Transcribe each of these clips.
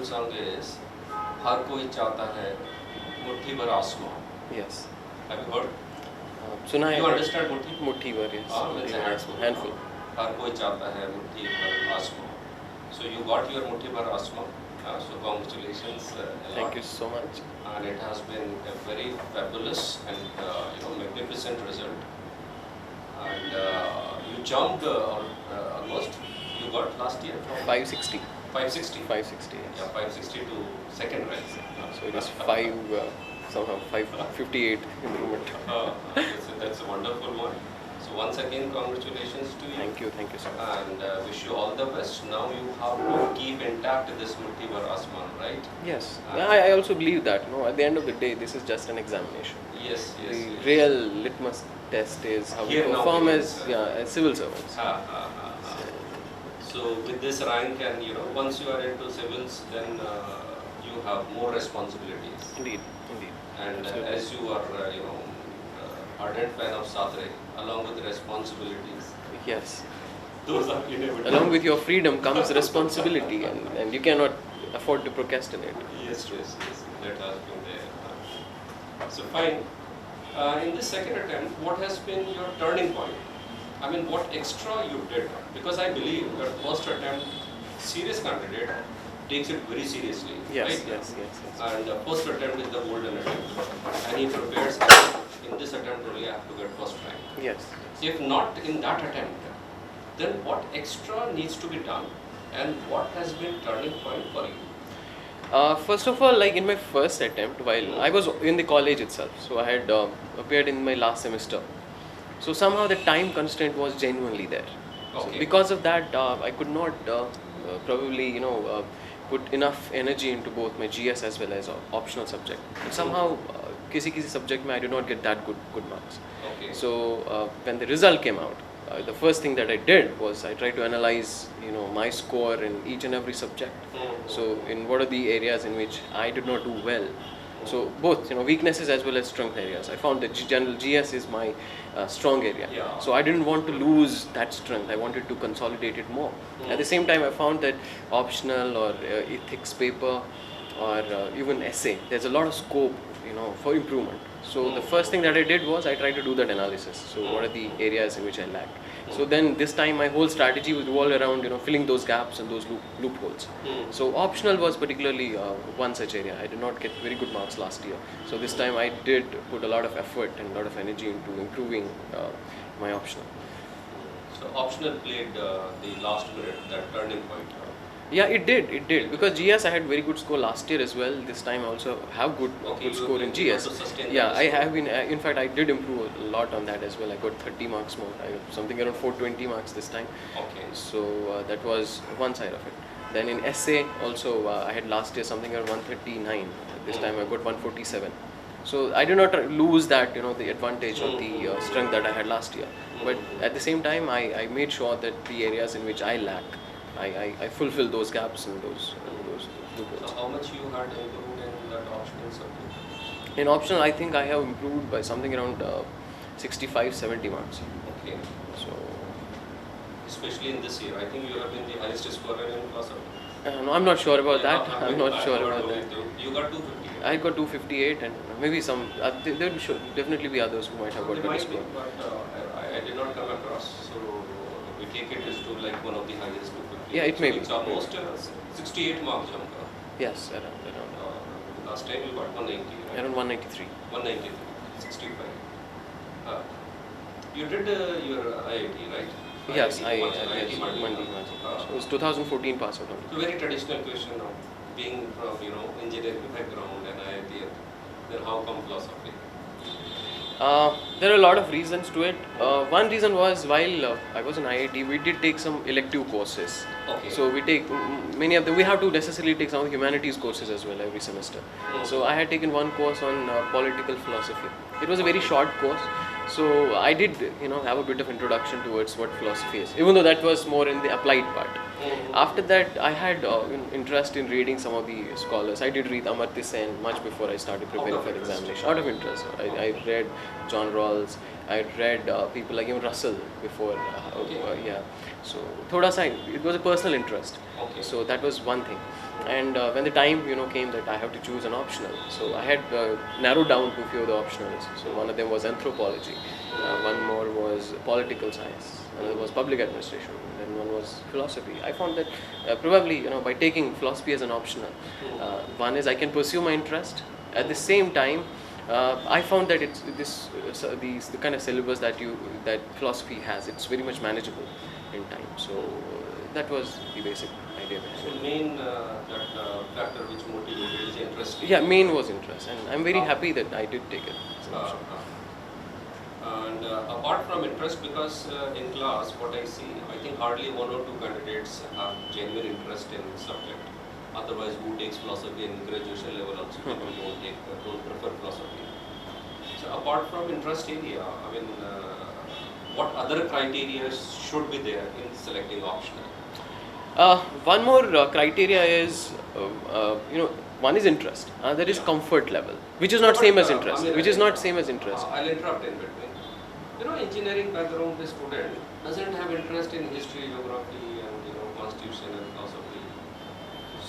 favorite song is हर कोई चाहता है मुट्ठी भर आसमां. Yes. Have you heard? सुना है. You understand मुट्ठी? मुट्ठी भर, yes. It's a Handful. हर कोई चाहता है मुट्ठी भर आसमां. So you got your मुट्ठी भर आसमां. So congratulations. Thank you so much. And it has been a very fabulous and magnificent result. And you jumped almost. You got last year from 560. 560. 560. Yes. Yeah, 560 to second rank. So it is somehow 558 improvement. That's a wonderful one. So once again, congratulations to you. Thank you so much. And wish you all the best. Now you have to keep intact this Mutti Bhar Asman, right? Yes. I also believe that. No, at the end of the day, this is just an examination. Yes. The real litmus test is how we perform as civil servants. So with this rank, and once you are into civils, then you have more responsibilities. Indeed. And as you are, ardent fan of Satre, along with responsibilities. Yes. Those are inevitable. Along with your freedom comes responsibility, and you cannot afford to procrastinate. Yes. That has been there. So fine. In this second attempt, what has been your turning point? I mean, what extra you did? Because I believe your first attempt, serious candidate takes it very seriously. Yes, right? yes. And first attempt is the golden attempt. And he prepares, in this attempt only I have to get first rank. Yes. If not in that attempt, then what extra needs to be done? And what has been turning point for you? First of all, like in my first attempt, while I was in the college itself, so I had appeared in my last semester. So somehow the time constraint was genuinely there. Okay. So because of that, I could not probably put enough energy into both my GS as well as optional subject. But somehow, kisi subject I did not get that good marks. Okay. So when the result came out, the first thing that I did was I tried to analyze my score in each and every subject. So in what are the areas in which I did not do well. So both weaknesses as well as strength areas. I found that general GS is my strong area. Yeah. So I didn't want to lose that strength. I wanted to consolidate it more. At the same time, I found that optional or ethics paper or even essay, there's a lot of scope for improvement. So the first thing that I did was I tried to do that analysis. So what are the areas in which I lacked? So then this time my whole strategy was revolved around filling those gaps and those loopholes. So optional was particularly one such area. I did not get very good marks last year. So this time I did put a lot of effort and a lot of energy into improving my optional. So optional played the last minute, that turning point. Yeah, it did. Because GS I had very good score last year as well. This time I also have good score in GS. Yeah, I have been. In fact, I did improve a lot on that as well. I got 30 marks more. I got something around 420 marks this time. Okay. So that was one side of it. Then in essay also I had last year something around 139. This time I got 147. So I did not lose that the advantage or the strength that I had last year. But at the same time I made sure that the areas in which I lack, I fulfill those gaps and those loopholes. So how much you had improved in that optional subject? In optional, I think I have improved by something around 65-70 marks. Okay. So especially in this year, I think you have been the highest scorer in class of. No, I'm not sure about that. I'm not sure about that. You got 258. I got 258, and maybe some. There should definitely be others who might have got better score. But I did not come across. So we take it as to like one of the highest. Yeah, it may be. It's almost 68 marks jump. Yes, around. Last time you got 190. Right? Around 193. 193, 65. You did your IIT, right? Yes, IIT Mandi. So it was 2014 pass out. So very traditional question now, being from engineering background and IIT, then how come philosophy? There are a lot of reasons to it. One reason was while I was in IIT, we did take some elective courses. Okay. So we take many of them. We have to necessarily take some of the humanities courses as well every semester. So I had taken one course on political philosophy. It was a very short course. So I did, have a bit of introduction towards what philosophy is, even though that was more in the applied part. After that, I had interest in reading some of the scholars. I did read Amartya Sen much before I started preparing for the examination. Out of interest, I read John Rawls. I read people like even Russell before. Yeah. So, thoda sa, it was a personal interest. Okay. So that was one thing. And when the time came that I have to choose an optional, so I had narrowed down to a few of the optionals. So one of them was anthropology, one more was political science, another was public administration, and then one was philosophy. I found that probably by taking philosophy as an optional, one is I can pursue my interest. At the same time, I found that it's the kind of syllabus that philosophy has. It's very much manageable in time. So that was the basic idea behind So it. main that factor which motivated is interest. Yeah, main was interest, and I'm very happy that I did take it. as an option. And apart from interest, because in class, what I see, I think hardly one or two candidates have genuine interest in subject. Otherwise, who takes philosophy in graduation level also people don't prefer philosophy. So apart from interest area, I mean, what other criteria should be there in selecting optional? One more criteria is, one is interest. Another is comfort level, which is not same as interest. Which is not same as interest. I'll interrupt in between. Engineering background student doesn't have interest in history, geography, and constitution and philosophy.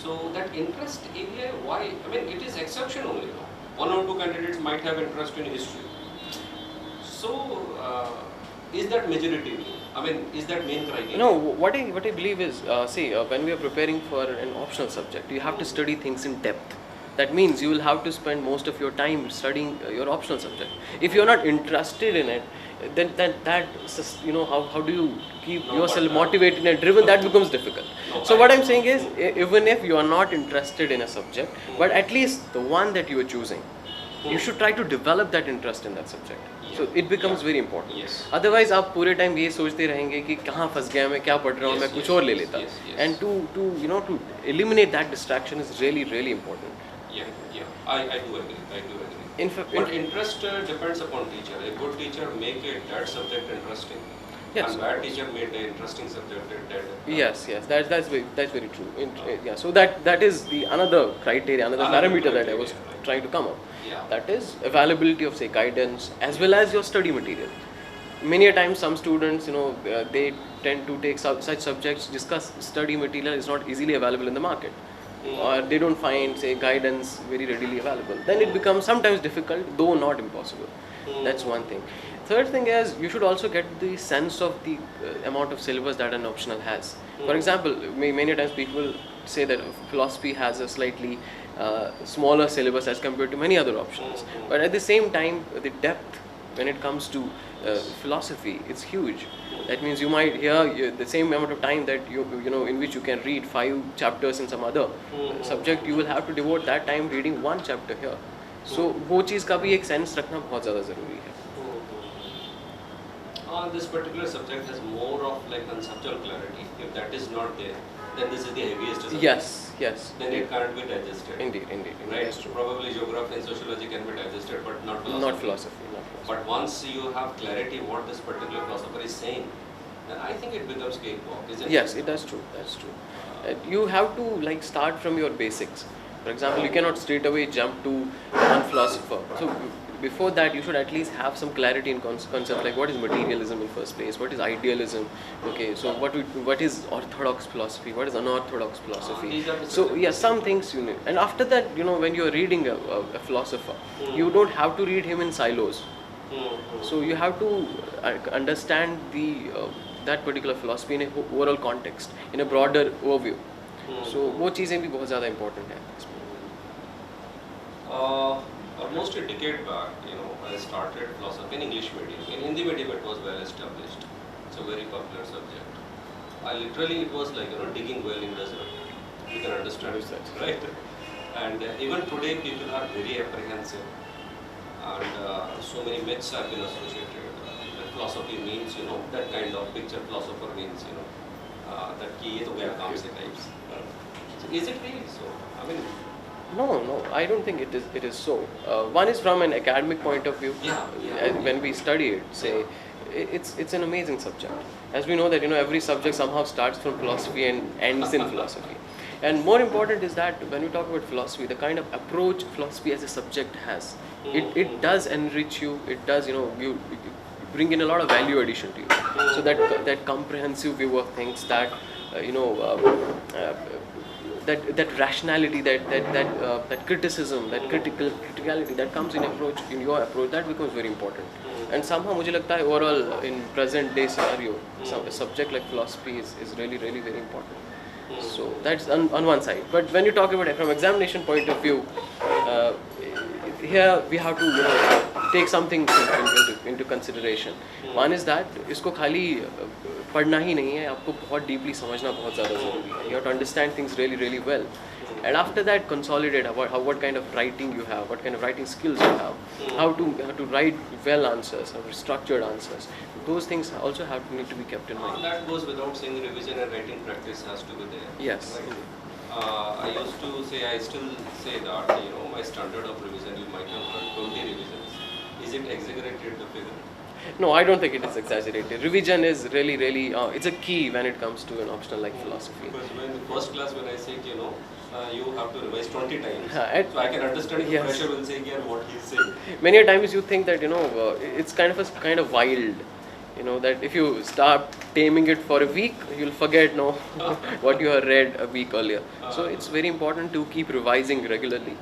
So that interest area, why? I mean, it is exception only. One or two candidates might have interest in history. So, is that majority? I mean, is that main criteria? No, what I believe is, when we are preparing for an optional subject, you have to study things in depth. That means you will have to spend most of your time studying your optional subject. If you are not interested in it, then how do you keep yourself motivated and driven? That becomes difficult. So what I'm saying is, even if you are not interested in a subject, but at least the one that you are choosing, you should try to develop that interest in that subject. So it becomes very important. Yes. Otherwise आप पूरे time ये सोचते रहेंगे कि कहाँ फंस गया मैं, क्या पढ़ रहा हूँ मैं, कुछ और ले लेता. And to eliminate that distraction is really important. Yeah, I do agree. In fact, But interest depends upon teacher. A good teacher make it that subject interesting. Yes. And bad teacher made the interesting subject dead. Yes, that's very true. Yeah, so that is the another criteria, another parameter that I was trying to come up. Yeah. That is availability of, say, guidance as well as your study material. Many a times some students, they tend to take such subjects, discuss study material is not easily available in the market. Or they don't find, say, guidance very readily available. Then it becomes sometimes difficult, though not impossible. That's one thing. Third thing is, you should also get the sense of the amount of syllabus that an optional has. For example, many times people say that philosophy has a slightly smaller syllabus as compared to many other options. But at the same time, the depth when it comes to philosophy, it's huge. That means you might hear the same amount of time that in which you can read 5 chapters in some other subject, you will have to devote that time reading 1 chapter here. So वो चीज़ का भी एक sense रखना बहुत ज़्यादा ज़रूरी है. This particular subject has more of like conceptual clarity. If that is not there, then this is the heaviest subject. Yes. Then it can't be digested. Indeed. Right? That's true. Probably geography and sociology can be digested, but not philosophy. Not philosophy. But once you have clarity what this particular philosopher is saying, then I think it becomes cakewalk, isn't it? Yes, that's true. You have to start from your basics. For example, you cannot straight away jump to one philosopher. So before that, you should at least have some clarity in concepts like what is materialism in first place, what is idealism, okay, so what is orthodox philosophy, what is unorthodox philosophy. These are the So yeah, some things you need. And after that, when you are reading a philosopher, you don't have to read him in silos. So you have to understand that particular philosophy in an overall context, in a broader overview. So वो चीज़ें भी बहुत ज़्यादा important हैं. Almost a decade back, I started philosophy in English medium. In Hindi medium, it was well established. It's a very popular subject. It was like digging well in desert. You can understand it, right? And even today, people are very apprehensive. And so many myths have been associated. That philosophy means, that kind of picture philosopher means, that ki ye to gaya kaam se types. So is it really so? I mean, No, I don't think it is so. One is from an academic point of view. Yeah. When we study it, say, it's an amazing subject. As we know that every subject somehow starts from philosophy and ends in philosophy. And more important is that when we talk about philosophy, the kind of approach philosophy as a subject has, it does enrich you. It does you bring in a lot of value addition to you. So that comprehensive view of things, that that rationality, that criticism, that criticality that comes in your approach, that becomes very important. And somehow मुझे लगता है overall in present day scenario, a subject like philosophy is really very important. So that's on one side. But when you talk about it from examination point of view, here we have to take something into consideration. One is that इसको खाली पढ़ना ही नहीं है, आपको बहुत deeply समझना बहुत ज़्यादा ज़रूरी है. You have to understand things really well. And after that, consolidate what kind of writing you have, what kind of writing skills you have, how to write well answers, how to structured answers. Those things also need to be kept in mind. That goes without saying. Revision and writing practice has to be there. Yes. Right? I used to say, I still say that, my standard of revision, you might have heard 20 revisions. Is it exaggerated, the figure? No, I don't think it is exaggerated. Revision is really, it's a key when it comes to an optional like philosophy. Because when in first class, when I said, you have to revise 20 times. So I can understand if yes. the pressure will say here what he's saying. Many a times you think that, it's kind of wild. That if you start taming it for a week, you'll forget what you have read a week earlier. So it's very important to keep revising regularly.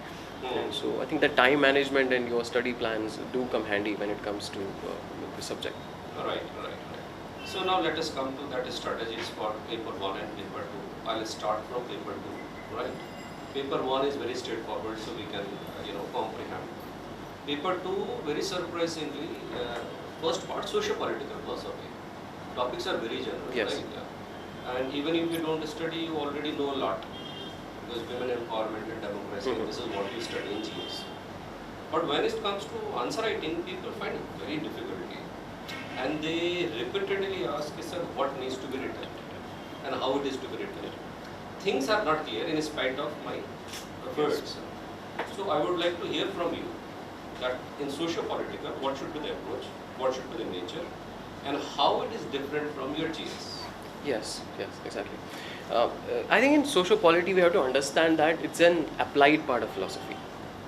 So I think that time management and your study plans do come handy when it comes to the subject. Right. So now let us come to that strategies for paper 1 and paper 2. I'll start from paper 2, right? Paper 1 is very straightforward, so we can, comprehend. Paper 2, very surprisingly, first part, socio-political philosophy. Topics are very general, yes. right? Yeah. And even if you don't study, you already know a lot. Because women empowerment and democracy, this is what you study in GS. But when it comes to answer writing, people find it very difficulty. And they repeatedly ask, sir, what needs to be written? And how it is to be written? Things are not clear in spite of my efforts. So I would like to hear from you that in socio-political, what should be the approach? What should be the nature? And how it is different from your GS? Yes, exactly. I think in socio-polity we have to understand that it's an applied part of philosophy.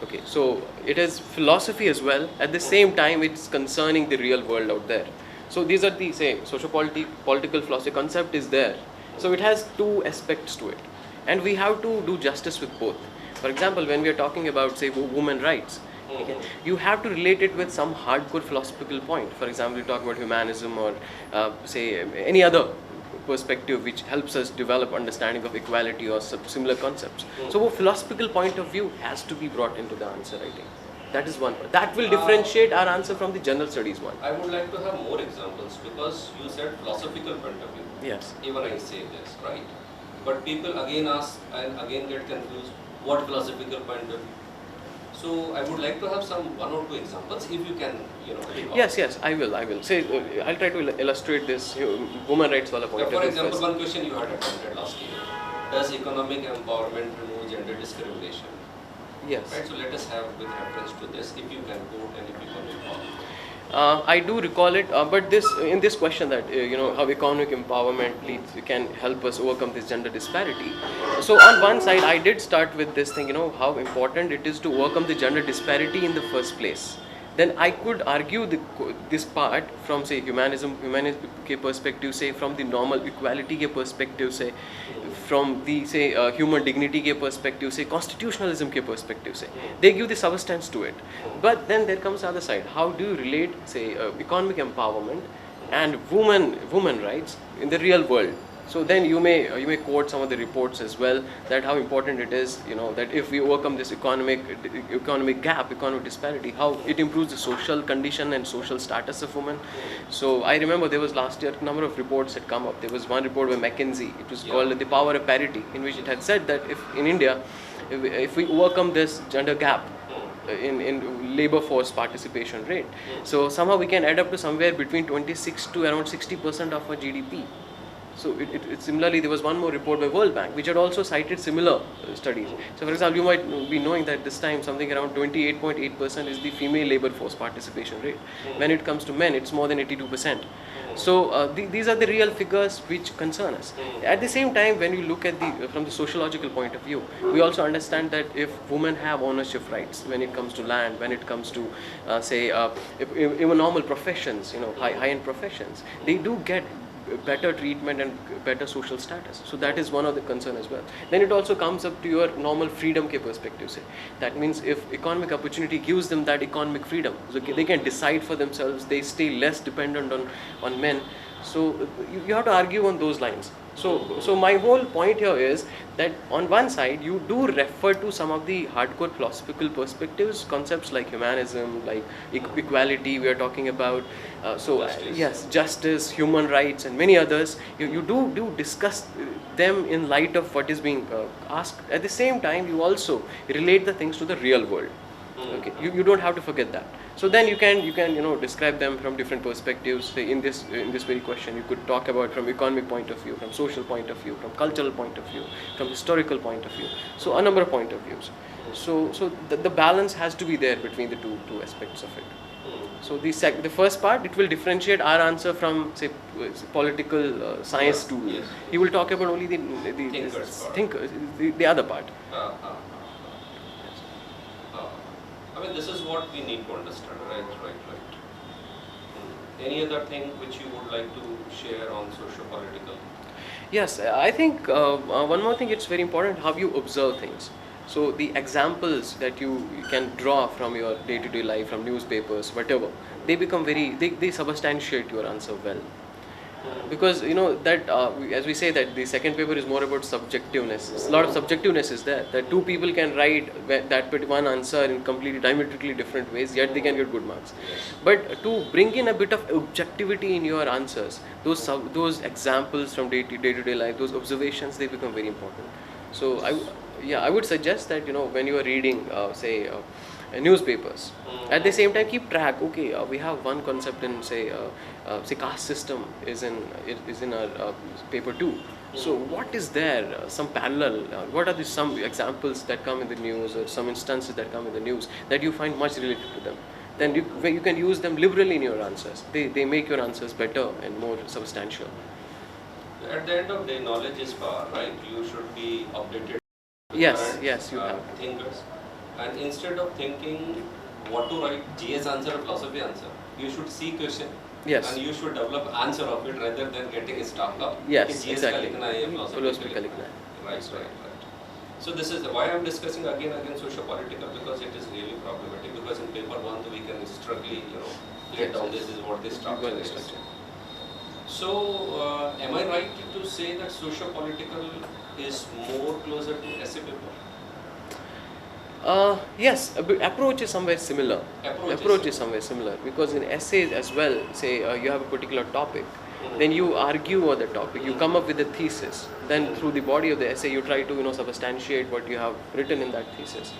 Okay, so it is philosophy as well. At the same time, it's concerning the real world out there. So these are the, say, socio-political philosophy concept is there. So it has two aspects to it. And we have to do justice with both. For example, when we are talking about, say, women rights, okay, you have to relate it with some hardcore philosophical point. For example, you talk about humanism or, say, any other perspective which helps us develop understanding of equality or similar concepts. So a philosophical point of view has to be brought into the answer writing. That is one part. That will differentiate our answer from the general studies one. I would like to have more examples because you said philosophical point of view. Yes. Even I say this, right? But people again ask and again get confused, what philosophical point of view? So I would like to have some one or two examples if you can, recall. Yes, I will. Say, I'll try to illustrate this women rights wala point of view. For example, one question you had attempted last year. Does economic empowerment remove gender discrimination? Yes. Right, so let us have with reference to this, if you can quote and if you can recall. I do recall it, but in this question that how economic empowerment can help us overcome this gender disparity. So on one side, I did start with this thing, how important it is to overcome the gender disparity in the first place. Then I could argue this part from, say, humanism ke perspective, say, from the normal equality ke perspective, say, from the, say, human dignity ke perspective, say, constitutionalism ke perspective, say. They give the substance to it. But then there comes the other side. How do you relate, say, economic empowerment and women rights in the real world? So then you may quote some of the reports as well, that how important it is, that if we overcome this economic gap, economic disparity, how it improves the social condition and social status of women. So I remember there was last year a number of reports had come up. There was one report by McKinsey. It was called The Power of Parity, in which it had said that if in India, if we overcome this gender gap in labor force participation rate, so somehow we can add up to somewhere between 26 to around 60% of our GDP. So it similarly, there was one more report by World Bank which had also cited similar studies. So for example, you might be knowing that this time something around 28.8% is the female labor force participation rate. When it comes to men, it's more than 82%. So these are the real figures which concern us. At the same time, when you look at from the sociological point of view, we also understand that if women have ownership rights when it comes to land, when it comes to say even normal professions, high-end professions, they do get better treatment and better social status. So that is one of the concern as well. Then it also comes up to your normal freedom ke perspective se. That means if economic opportunity gives them that economic freedom, so they can decide for themselves, they stay less dependent on men. So you have to argue on those lines. So my whole point here is that on one side you do refer to some of the hardcore philosophical perspectives, concepts like humanism, like equality we are talking about. Justice. Yes, justice, human rights, and many others. You do discuss them in light of what is being asked. At the same time, you also relate the things to the real world. Okay, you don't have to forget that. So then you can describe them from different perspectives. Say in this very question, you could talk about from economic point of view, from social point of view, from cultural point of view, from historical point of view. So a number of point of views. So the balance has to be there between the two aspects of it. So the first part, it will differentiate our answer from say political science Yes, tool. yes. He will talk about only the Thinkers part. the other part. I mean, this is what we need to understand, right? Any other thing which you would like to share on socio-political? Yes, I think one more thing, it's very important how you observe things. So the examples that you can draw from your day-to-day life, from newspapers, whatever, they become they substantiate your answer well. Because that as we say that the second paper is more about subjectiveness. A lot of subjectiveness is there. That two people can write that one answer in completely diametrically different ways, yet they can get good marks. But to bring in a bit of objectivity in your answers, those examples from day-to-day life, those observations, they become very important. So I would suggest that when you are reading newspapers, at the same time keep track. Okay, we have one concept in say caste system is in our paper 2. So what is there some parallel? What are some examples that come in the news, or some instances that come in the news that you find much related to them? Then you can use them liberally in your answers. They make your answers better and more substantial. At the end of the day, knowledge is power, right? You should be updated. with Yes, current, yes, you have. thinkers. And instead of thinking what to write, GS answer or philosophy answer, you should see question. Yes. And you should develop answer of it rather than getting stuck up. Yes, कि GS exactly. का लिखना है, philosophy Philosophy का का लिखना लिखना है. Right. So this is why I'm discussing again socio-political, because it is really problematic. Because in paper 1 we can struggle, lay down this is what the structure is. So am I right to say that socio-political is more closer to essay paper? Yes, approach is somewhere similar. Approach is somewhere similar, because in essays as well, say you have a particular topic, then you argue on the topic, you come up with a thesis, then through the body of the essay you try to substantiate what you have written in that thesis.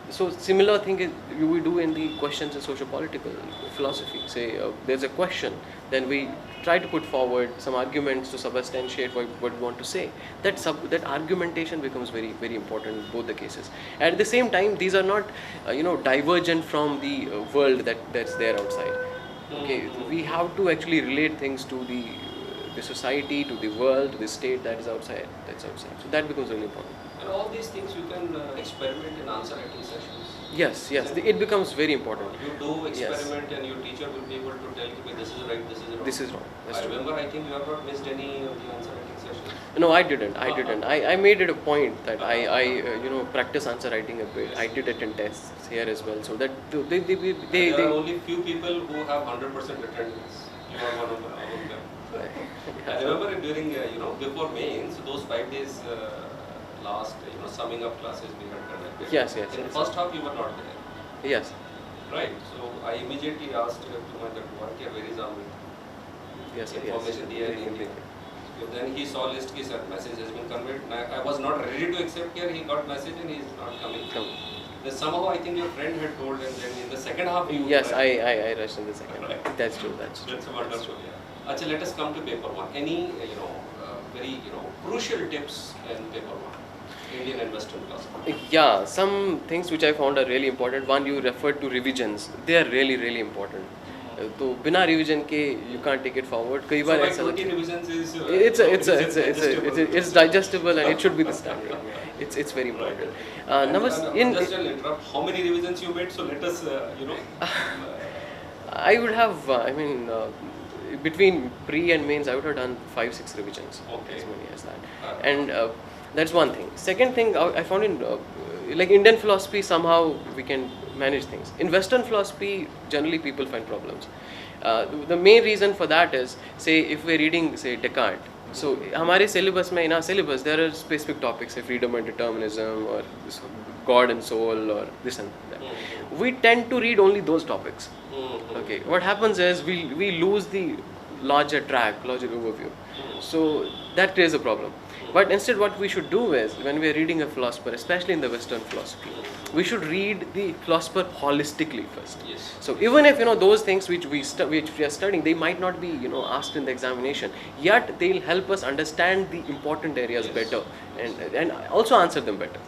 So similar thing is we do in the questions in socio-political philosophy. Say there's a question, then we try to put forward some arguments to substantiate what we want to say. That argumentation becomes very, very important in both the cases. At the same time, these are not divergent from the world that's there outside. Okay, we have to actually relate things to the society, to the world, to the state that is outside. So that becomes really important. And all these things you can experiment in answer writing sessions. Yes, it becomes very important. You do experiment and your teacher will be able to tell you this is right, this is wrong. This is wrong. That's I true. remember, I think you have not missed any of the answer writing sessions. No, I didn't. I made it a point that I practice answer writing a bit. I did it in tests here as well. So that There are only few people who have 100% attendance. You are one of them. I remember during before mains, those 5 days last summing up classes we had conducted. Yes. In first half you were not there. Yes. Right. So I immediately asked to my work here, where is Amit? Yes. Information diya hai, nahi diya. So then he saw list ki sir message has been conveyed. I was not ready to accept here. He got message and he is not coming. Then somehow I think your friend had told, and then in the second half you. Yes, I rushed in the second. Right. That's true. That's wonderful. Yeah. Achha, let us come to paper 1. Any very crucial tips in paper 1, Indian and Western philosophy? Yeah, some things which I found are really important. One, you referred to revisions. They are really, really important. तो बिना revision के you can't take it forward. कई बार ऐसा होता है. 20 revisions is. It's digestible and it should be the standard. It's very important. Just interrupt. How many revisions you made? So let us I would have between pre and mains, I would have done 5-6 revisions. Okay. As many as that. Uh, And that's one thing. Second thing, I found in like Indian philosophy, somehow we can manage things. In Western philosophy, generally people find problems. The main reason for that is, say, if we're reading, say, Descartes. So, हमारे syllabus में, in our syllabus, there are specific topics, say freedom and determinism, or this God and soul, or this and that. We tend to read only those topics. Okay, what happens is we lose the larger track, larger overview. So that creates a problem. But instead, what we should do is, when we are reading a philosopher, especially in the Western philosophy, we should read the philosopher holistically first. Yes. So even if those things which we are studying, they might not be asked in the examination, yet they'll help us understand the important areas Yes. better and also answer them better.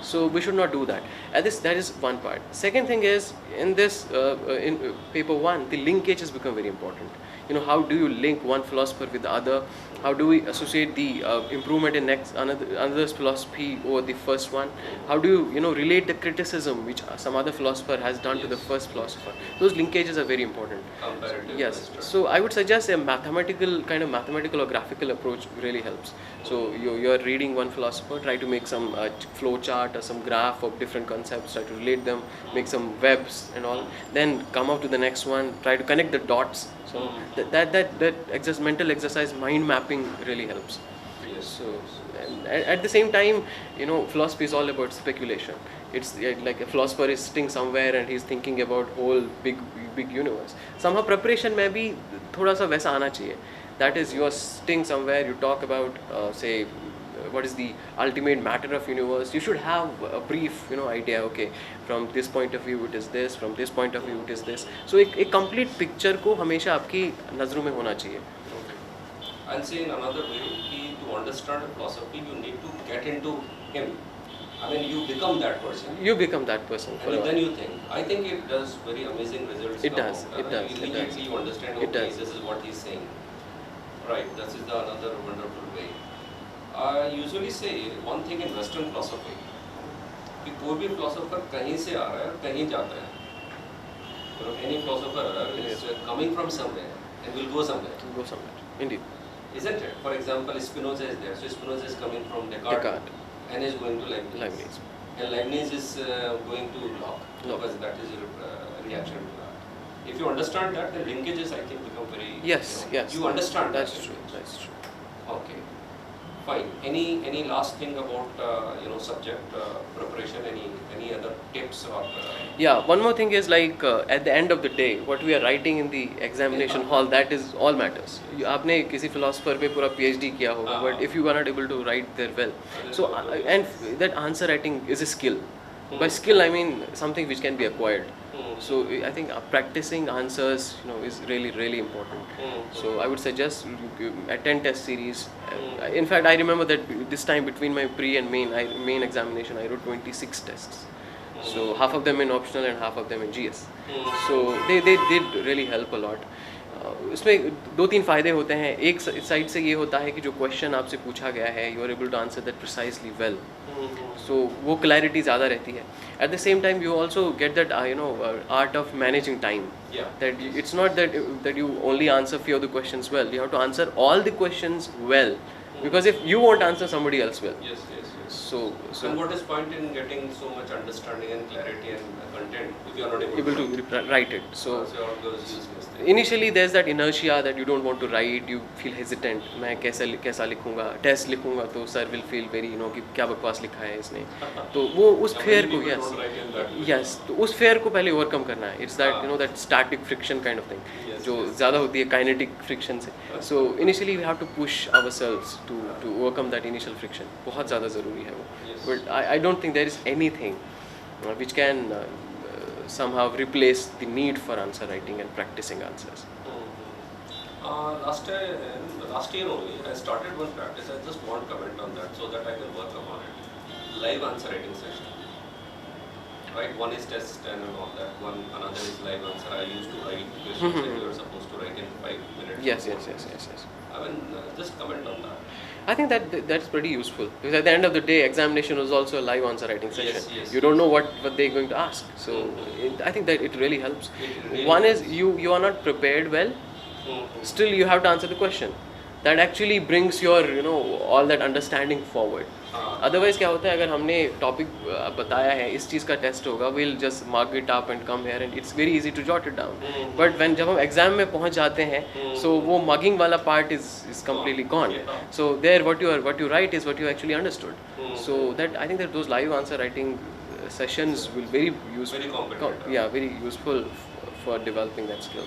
So we should not do that. That is one part. Second thing is, in this in paper 1, the linkages become very important. How do you link one philosopher with the other? How do we associate the improvement in another's philosophy over the first one? How do you relate the criticism which some other philosopher has done to the first philosopher? Those linkages are very important. Comparative. Yes. So I would suggest a mathematical or graphical approach really helps. So you're reading one philosopher, try to make some flow chart or some graph of different concepts, try to relate them, make some webs and all. Then come out to the next one, try to connect the dots. So that mental exercise, mind mapping, really helps. Yes. So and at the same time, philosophy is all about speculation. It's like a philosopher is sitting somewhere and he's thinking about whole big universe. Somehow preparation में भी थोड़ा सा वैसा आना चाहिए. That is, you are sitting somewhere, you talk about say what is the ultimate matter of universe. You should have a brief idea. Okay, from this point of view it is this, from this point of view it is this. So एक complete picture को हमेशा आपकी नज़रों में होना चाहिए. I'll say in another way, to understand a philosophy, you need to get into him. I mean, you become that person. You become that person. And then you think. I think it does very amazing results. It does. It does. Immediately you understand, It okay, does. this is what he's saying. Right, this is another wonderful way. I usually say one thing in Western philosophy, कि कोई भी philosopher कहीं से आ रहा है, कहीं जाता है. Any philosopher is coming from somewhere and will go somewhere. Go somewhere. Indeed. Isn't it? For example, Spinoza is there. So Spinoza is coming from Descartes. And is going to Leibniz. And Leibniz is going to Locke. Because that is a reaction to that. If you understand that, then linkages, I think, become very... Yes. You understand That's that. true. That's true. Okay. Fine. Any last thing about subject preparation? Any other tips or? Yeah. One more thing is, like at the end of the day, what we are writing in the examination hall, that is all matters. आपने किसी philosopher पे पूरा PhD किया होगा, but if you are not able to write there well, so and that answer writing is a skill. By skill I mean something which can be acquired. So I think practicing answers, is really important. So I would suggest you attend test series. In fact, I remember that this time between my pre and main examination, I wrote 26 tests. So half of them in optional and half of them in GS. So they did really help a lot. उसमें 2-3 फ़ायदे होते हैं. एक side से ये होता है कि जो क्वेश्चन आपसे पूछा गया है, you are able to answer that precisely well. So वो clarity ज़्यादा रहती है. At the same time, you also get that art of managing time. Yeah. That it's not that you only answer few of the questions well. You have to answer all the questions well, because if you won't answer, somebody else will. Yes. So And what is point in getting so much understanding and clarity and content if you are not able to write it? So all those useless things. initially there's that inertia that you don't want to write. You feel hesitant. मैं कैसा लिखूँगा? Test लिखूँगा तो sir will feel very कि क्या बकवास लिखा है इसने. तो वो उस fear को yes तो उस fear को पहले overcome करना है. It's that that static friction kind of thing. जो ज़्यादा होती है kinetic friction से. So initially we have to push ourselves to overcome that initial friction. बहुत ज़्यादा ज़रूरी है वो. But I don't think there is anything which can somehow replace the need for answer writing and practicing answers. Last year only, I started one practice. I just want to comment on that so that I can work upon it. Live answer writing session. Right, one is test and all that. Another is live answer. I used to write questions that you are supposed to write in 5 minutes. Yes. I mean, just comment on that. I think that's pretty useful, because at the end of the day, examination was also a live answer writing session. Yes. You don't know what they're going to ask, so I think that it really helps. One is you are not prepared well, Still you have to answer the question. That actually brings your all that understanding forward. Otherwise क्या होता है, अगर हमने topic बताया है इस चीज़ का test होगा, we'll just mark it up and come here and it's very easy to jot it down. But when जब हम एग्जाम में पहुंच जाते हैं, so वो mugging वाला part is completely gone. So there what you write is what you actually understood. So that I think that those live answer writing sessions will very useful. Very competent. Yeah, very useful for developing that skill.